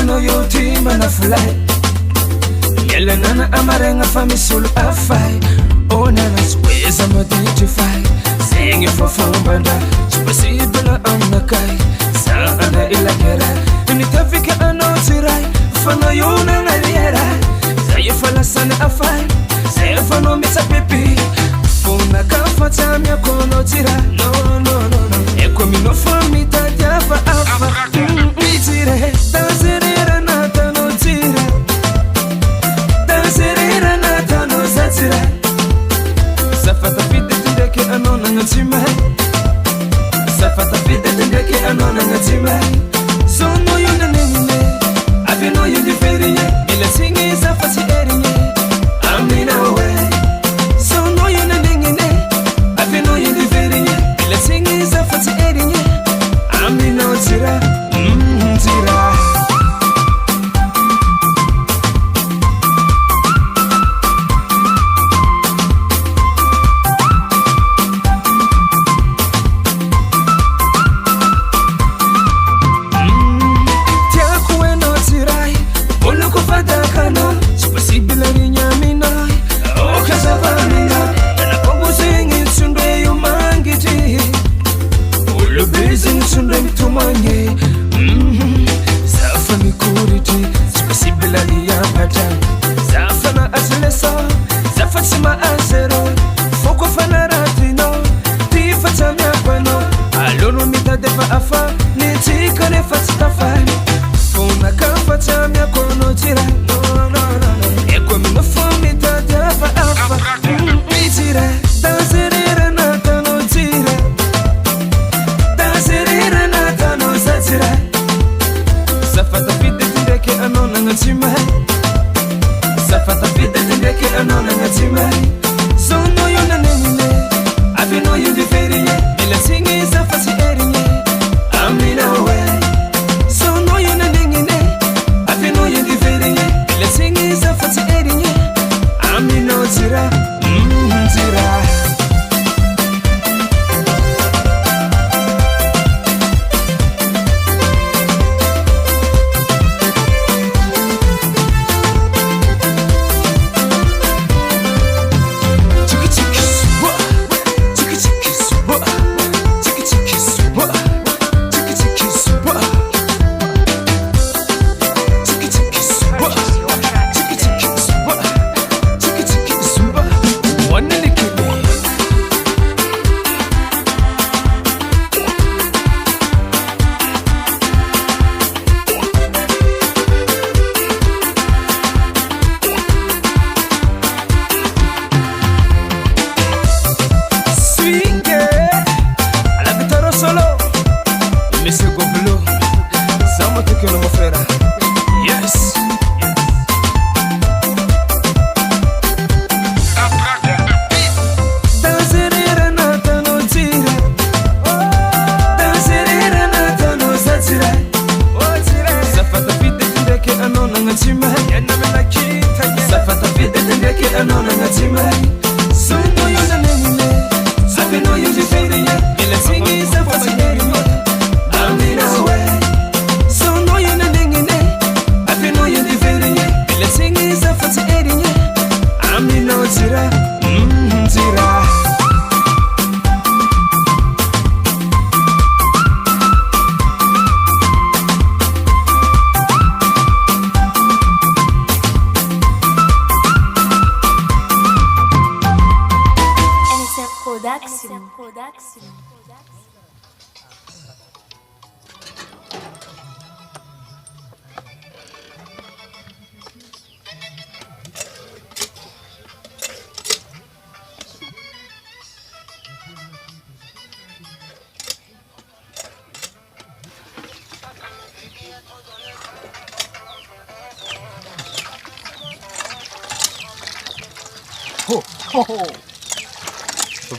no yoti mana fly yella nana amarenga famisulu afai ona na sweza modify sing for fombanda possible amakai sa ana ilagera ni tafika anotirai fana yona na liera say fala sana afai say fano misa pepi funa kafata mia kono tira no no no no eko mi no famita jafa afa bitire danserera nata no tira danserera nata no zatira safata fide tindeke anona ngatima safata fide tindeke anona ngatima sono yuna nene afino yindi feriye ila singi safasi erinye amina we sono yuna nene afino yindi feriye ila singi safasi erinye amina tira tira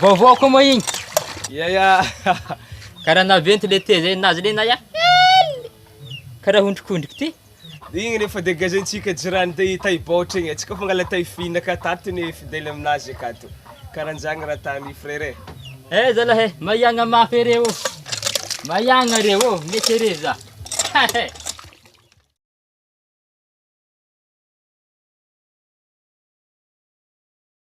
Vovó como aí? Yeah. Kara naventy le tezay nazy le na ya. Kara hundrikondriky ty. Igny nefa degazentsika jirany tay taibotra igny atsika fangala tay finaka tato ny fidèle aminazy akato. Karanjagny raha tany frère. Zalahy, mayagna mafy reo. Mayagna reo, mety re za.